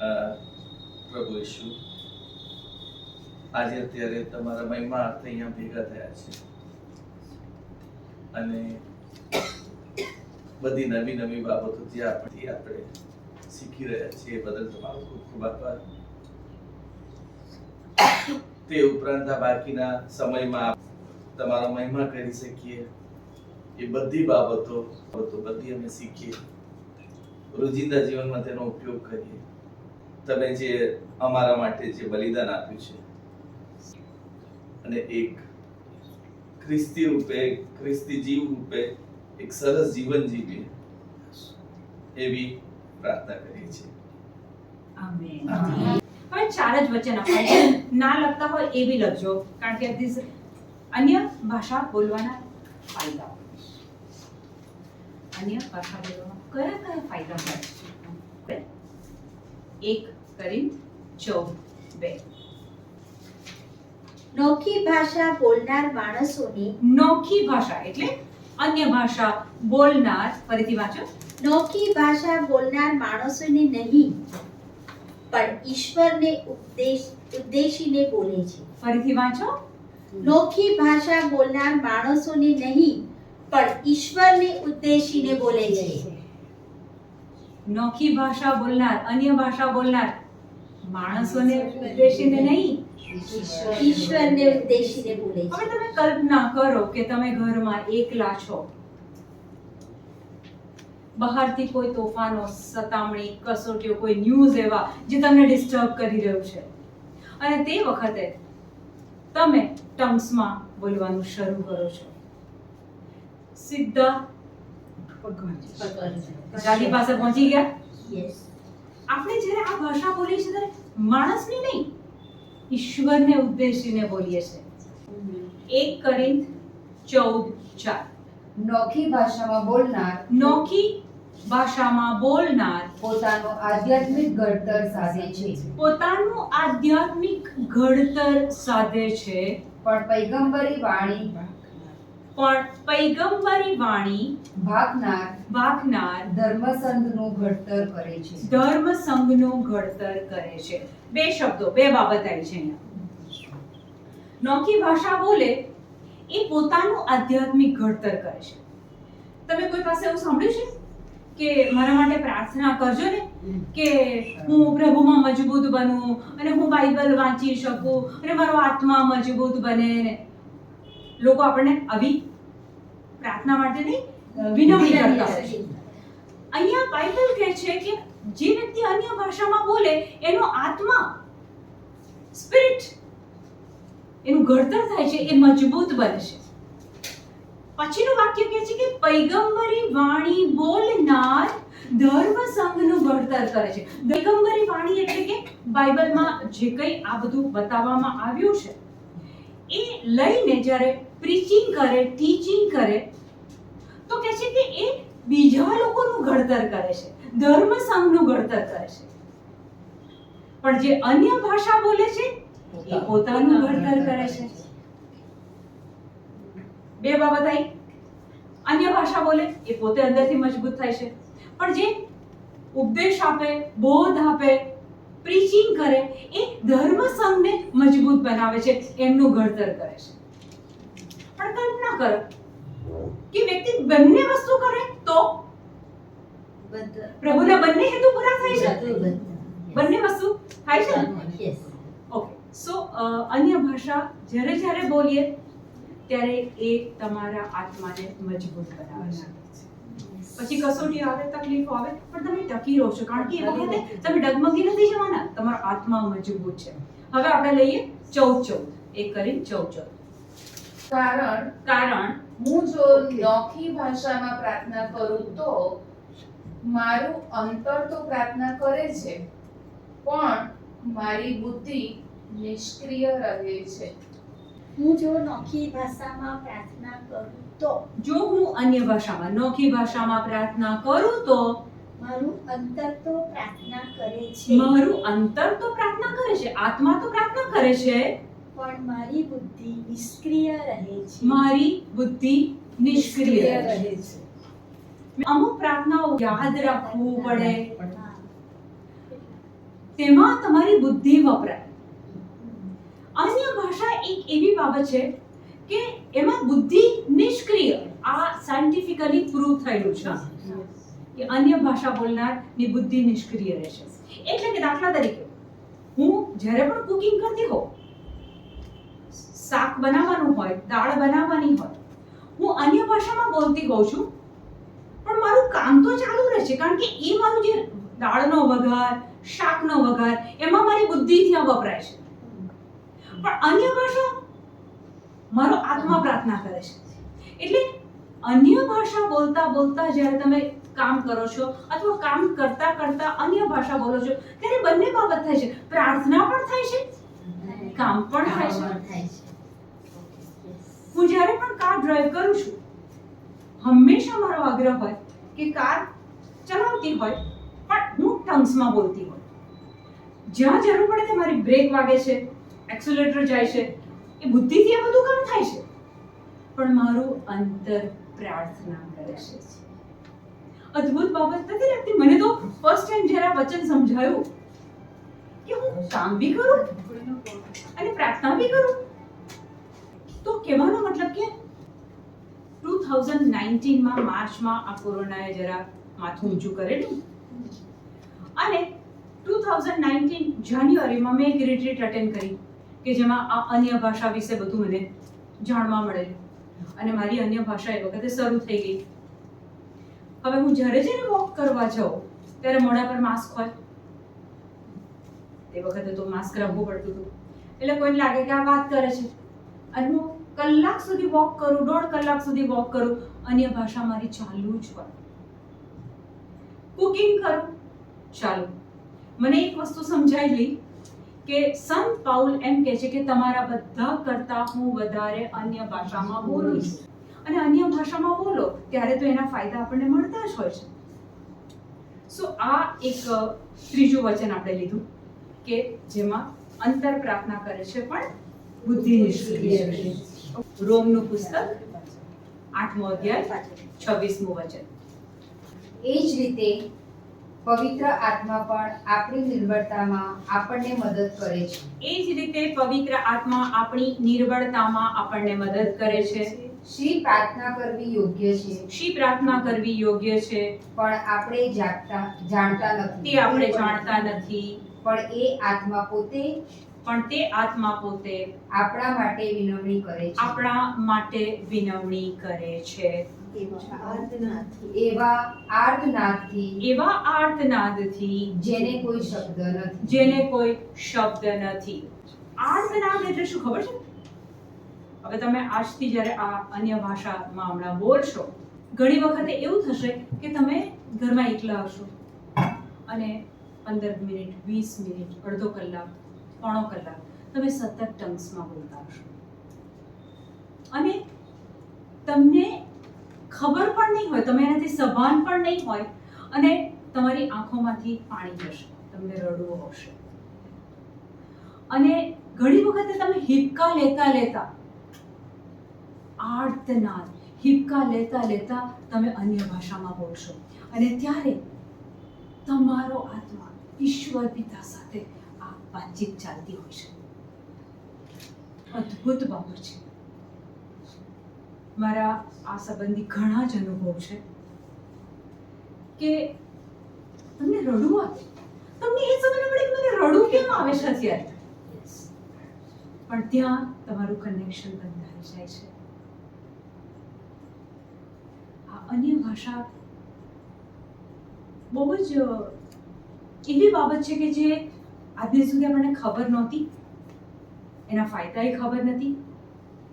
પ્રભુ ઈશુ આજે અત્યારે તમારા મહિમા અર્થે અહીંયા ભેગા થયા છે અને બધી નવી નવી બાબતો જે આપણે શીખી રહ્યા છીએ એ બદલ તમારો ખૂબ ખૂબ આભાર. તે ઉપરાંત આ બાકીના સમયમાં તમારો મહિમા કરી શકીએ એ બધી બાબતો બધી અમે શીખીએ, રોજિંદા જીવનમાં તેનો ઉપયોગ કરીએ. તમે જે અમારા માટે જે બલિદાન આપ્યું છે અને એક ખ્રિસ્તી રૂપે, ખ્રિસ્તી જીવ રૂપે એક સરસ જીવન જીવીએ એવી પ્રાર્થના કરીએ છીએ. આમેન. હવે 4 જ વચન અપાય છે, ના લખતા હોય એ બી લખજો, કારણ કે અન્ય ભાષા બોલવાના ફાયદાઓ. અન્ય ભાષા બોલવામાં કયા કયા ફાયદા હોય? 1 કોરિન્થ 14:2. નોખી ભાષા બોલનાર માણસોની, નોખી ભાષા એટલે અન્ય ભાષા બોલનાર, ફરીથી વાંચો. નોખી ભાષા બોલનાર માણસોની નહીં, પણ ઈશ્વરને ઉદ્દેશીને બોલે છે. ફરીથી વાંચો. નોખી ભાષા બોલનાર માણસોની નહીં, પણ ઈશ્વરને ઉદ્દેશીને બોલે છે. નોખી ભાષા બોલનાર, અન્ય ભાષા બોલનાર માણસોને ઉદ્દેશીને નહીં, ઈશ્વરને ઉદ્દેશીને બોલે છે. હવે તમે કલ્પના કરો કે તમે ઘરમાં એકલા છો, બહારથી કોઈ તોફાનો, સતામણી, કસોટીઓ, કોઈ ન્યૂઝ એવા જે તમને ડિસ્ટર્બ કરી રહ્યું છે, અને તે વખતે તમે ટર્મ્સમાં બોલવાનું શરૂ કરો છો. સીધા ગાડી પાસે પહોંચી ગયા. Yes. આપણે જ્યારે આ ભાષા બોલીએ છીએ ત્યારે માણસને નહીં, ઈશ્વરને ઉદ્દેશીને બોલીએ છીએ. 1 કોરિન્થ 14:4. નોખી ભાષામાં બોલનાર, નોખી ભાષામાં બોલનાર પોતાનું આધ્યાત્મિક ઘડતર સાધે છે, પોતાનું આધ્યાત્મિક ઘડતર સાધે છે, પણ પૈગંબરી વાણી ભાગનાર ધર્મસંઘનું ઘડતર કરે છે. ધર્મ સંઘનું ઘડતર કરે છે. 2 શબ્દો, 2 બાબત આવી છે અહીંયા. નોખી ભાષા બોલે એ પોતાનું આધ્યાત્મિક ઘડતર કરે છે. તમે કોઈ પાસે એવું સાંભળ્યું છે કે મારા માટે પ્રાર્થના કરજો ને કે હું પ્રભુમાં મજબૂત બનું અને હું બાઇબલ વાંચી શકું અને મારો આત્મા મજબૂત બને ને? લોકો આપણને આવી પ્રાર્થના માટે નહીં, વિનંતી કરતા હોય છે. અહીંયા બાઇબલ કહે છે કે જે વ્યક્તિ અન્ય ભાષામાં બોલે એનો આત્મા, સ્પિરિટ, એનું ઘડતર થાય છે, એ મજબૂત બને છે. પછીનું વાક્ય કહે છે કે પૈગંબરી વાણી બોલનાર ધર્મ સંઘનું ઘડતર કરે છે. પૈગંબરી વાણી એટલે કે બાઇબલમાં જે કંઈ આ બધું બતાવવામાં આવ્યું છે એ લઈને જ્યારે પ્રીચિંગ કરે, ટીચિંગ કરે, તો કહે છે કે એ બીજા લોકોનું ઘડતર કરે છે, ધર્મ સંઘનું ઘડતર કરે છે. પણ જે અન્ય ભાષા બોલે છે એ પોતાનું ઘડતર કરે છે. 2 બાબત આવી. અન્ય ભાષા બોલે એ પોતે અંદરથી મજબૂત થાય છે, પણ જે ઉપદેશ આપે, બોધ આપે, પ્રીચિંગ કરે એ ધર્મ સંઘને મજબૂત બનાવે છે, એમનું ઘડતર કરે છે. પણ કલ્પના કરો કે વ્યક્તિ બંને વસ્તુ કરે તો પ્રભુના બંને હેતુ પૂરા થાય છે. બંને વસ્તુ થાય છે. Yes. ઓકે, સો અન્ય ભાષા જ્યારે જ્યારે બોલીએ ત્યારે એ તમારા આત્માને મજબૂત બનાવે છે. પછી કસોટી આવે, તકલીફો આવે, પણ તમે ટકી રહો છો, કારણ કે એ વખતે તમે ડગમગી નથી જવાના, તમારો આત્મા મજબૂત છે. હવે આપણે લઈએ 14:14. 1 કોરિન્થ 14:14. કારણ હું જો નોખી ભાષામાં પ્રાર્થના કરું તો મારું અંતર તો પ્રાર્થના કરે છે, પણ મારી બુદ્ધિ નિષ્ક્રિય રહે છે. હું જો નોખી ભાષામાં પ્રાર્થના કરું તો, જો હું અન્ય ભાષામાં, નોખી ભાષામાં પ્રાર્થના કરું તો મારું અંતર તો પ્રાર્થના કરે છે, મારું અંતર તો પ્રાર્થના કરે છે, આત્મા તો પ્રાર્થના કરે છે, પણ મારી બુદ્ધિ નિષ્ક્રિય રહે છે. મારી બુદ્ધિ નિષ્ક્રિય રહે છે. અમુક પ્રાર્થનાઓ યાદ રાખવું પડે, તેમાં તમારી બુદ્ધિ વપરાય. અન્ય ભાષા એક એવી બાબત છે કે એમાં બુદ્ધિ નિષ્ક્રિય. આ સાયન્ટિફિકલી પ્રૂવ થયેલું છે કે અન્ય ભાષા બોલનારની બુદ્ધિ નિષ્ક્રિય રહેશે. એટલે કે દાખલા તરીકે હું જ્યારે પણ કુકિંગ કરતી હોઉં, શાક બનાવવાનું હોય, દાળ બનાવવાની હોય, હું અન્ય ભાષામાં બોલતી હોઉં છું, પણ મારું કામ તો ચાલુ રહે છે, કારણ કે એ મારું જે દાળનો વઘાર, શાકનો વઘાર, એમાં મારી બુદ્ધિ ત્યાં વપરાય છે. પણ અન્ય ભાષા મારો આત્મા પ્રાર્થના કરે છે. એટલે અન્ય ભાષા બોલતા બોલતા જ્યારે તમે કામ કરો છો અથવા કામ કરતા કરતા અન્ય ભાષા બોલો છો, ત્યારે બંને બાબત થાય છે. પ્રાર્થના પણ થાય છે, કામ પણ થાય છે. હું જ્યારે પણ કાર ડ્રાઈવ કરું છું, હંમેશા મારો આગ્રહ હોય કે કાર ચલાવતી હોય પણ હું ટંગ્સમાં બોલતી હોય. જ્યાં જરૂર પડે તે મારી બ્રેક વાગે છે, એક્સેલેરેટર જાય છે, એ બુદ્ધિથી આ બધું કામ થાય છે, પણ મારું અંતર પ્રાર્થના કરે છે. અદ્ભુત બાબત નથી લાગતી? મને તો ફર્સ્ટ ટાઈમ જ્યારે આ વચન સમજાયું કે હું કામ બી કરું અને પ્રાર્થના બી કરું. તો કહેવાનો મતલબ કે 2019 માં માર્ચમાં આ કોરોનાએ જરા માથું ઊંચું કરેલું, અને 2019 જાન્યુઆરીમાં મેં એક રિટ્રીટ અટેન્ડ કરી કે જેમાં આ અન્ય ભાષા વિશે બધું મને જાણવા મળેલું, અને મારી અન્ય ભાષા એ વખતે શરૂ થઈ ગઈ. હવે હું જ્યારે વોક કરવા જાઉં ત્યારે મોઢા પર માસ્ક હોય. તે વખતે તો માસ્ક રાખવું પડતું હતું, એટલે કોઈને લાગે કે આ વાત કરે છે. અને હું કલાક સુધી વોક કરું, 1.5 કલાક સુધી વોક કરું, અન્ય ભાષા મારી ચાલુ જ હોય. કુકિંગ કરું, ચાલુ. મને એક વસ્તુ સમજાયેલી કે સંત પાઉલ એમ કહે છે કે તમારા બધા કરતા હું વધારે અન્ય ભાષામાં બોલું છું. અને અન્ય ભાષામાં બોલો ત્યારે તો એના ફાયદા આપણને મળતા જ હોય છે. સો આ એક ત્રીજું વચન આપણે લીધું કે જેમાં અંતર પ્રાર્થના કરે છે પણ બુદ્ધિ નિષ્ક્રિય છે. રોમનું પુસ્તક 8મો અધ્યાય 26મું વચન. એ જ રીતે પવિત્ર આત્મા પણ આપણી નિર્બળતામાં આપણને મદદ કરે છે. એ જ રીતે પવિત્ર આત્મા આપણી નિર્બળતામાં આપણને મદદ કરે છે. શી પ્રાર્થના કરવી યોગ્ય છે શી પ્રાર્થના કરવી યોગ્ય છે પણ આપણે જાણતા નથી. તે આપણે જાણતા નથી, પણ તે આત્મા પોતે આપણા માટે વિનવણી કરે છે. આપણા માટે વિનવણી કરે છે. એવા આર્તનાદથી જેને કોઈ શબ્દ નથી. આર્તનાદ એટલે શું ખબર છે? હવે તમે આજથી જ્યારે આ અન્ય ભાષામાં હમણાં બોલશો, ઘણી વખતે એવું થશે કે તમે ઘરમાં એકલા હશો અને 15 મિનિટ, 20 મિનિટ, અડધો કલાક, પોણો કલાક તમે સતત ટંગ્સમાં બોલતા હશો, અને તમને ખબર પણ નહીં હોય, તમે એનાથી સભાન પણ નહીં હોય, અને તમારી આંખોમાંથી પાણી જશે, તમને રડવું આવશે. અને ઘણી વખતે તમે હિબકા લેતા આર્તનાદ, હિબકા લેતા તમે અન્ય ભાષામાં બોલશો, અને ત્યારે તમારો આત્મા ઈશ્વર પિતા સાથે આ વાતચીત ચાલતી હોય છે. અદ્ભુત બાબત છે. મારા આ સંબંધી ઘણા જ અનુભવ છે કે તમને રડવું આવે, તમને એ સમજ ન પડે કે મને રડવું કેમ આવે છે અત્યારે, પણ ત્યાં તમારું કનેક્શન બંધાઈ જાય છે. આ અન્ય ભાષા બહુ જ એવી બાબત છે કે જે આજ સુધી આપણને ખબર નહોતી, એના ફાયદા ખબર નથી,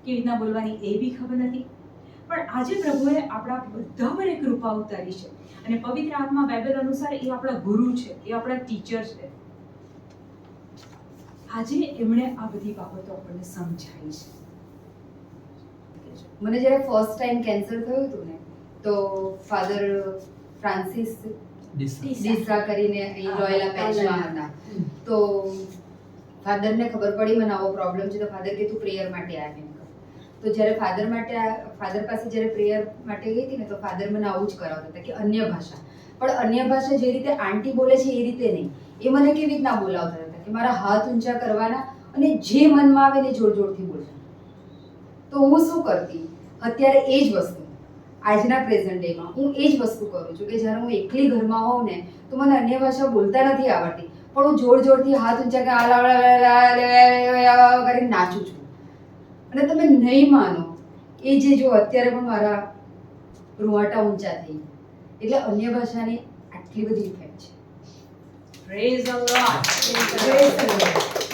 કેવી રીતના બોલવાની એ બી ખબર નથી, પણ આજે પ્રભુએ આપણા બધા પર એક કૃપા ઉતારી છે, અને પવિત્ર આત્મા બાઇબલ અનુસાર એ આપણા ગુરુ છે, એ આપણા ટીચર છે. આજે એમણે આ બધી બાબતો આપણને સમજાવી છે. મને જ્યારે ફર્સ્ટ ટાઈમ કેન્સર થયું હતું ને, તો ફાધર ફ્રાન્સિસ ડિસા કરીને અહીં રોયલ પેચમાં હતા. તો ફાધરને ખબર પડી મને આવો પ્રોબ્લેમ છે, તો ફાધર કે તું પ્રેયર માટે આવ એમ. તો જ્યારે ફાધર પાસે જ્યારે પ્રેયર માટે ગઈ હતી ને, તો ફાધર મને આવું જ કરાવતા હતા કે અન્ય ભાષા, પણ અન્ય ભાષા જે રીતે આંટી બોલે છે એ રીતે નહીં, એ મને કેવી રીતના બોલાવતા હતા કે મારા હાથ ઊંચા કરવાના અને જે મનમાં આવે ને જોર જોરથી બોલવાના. તો હું શું કરતી, અત્યારે એ જ વસ્તુ આજના પ્રેઝન્ટ ડેમાં હું એ જ વસ્તુ કરું છું કે જ્યારે હું એકલી ઘરમાં હોઉં ને તો મને અન્ય ભાષા બોલતા નથી આવડતી, પણ હું જોર જોરથી હાથ ઊંચા કરીને નાચું છું. અને તમે નહીં માનો, એ જે જો અત્યારે પણ મારા રૂવાટા ઊંચા થઈ, એટલે અન્ય ભાષાની આટલી બધી ઇફેક્ટ છે. Praise the Lord. Praise the Lord.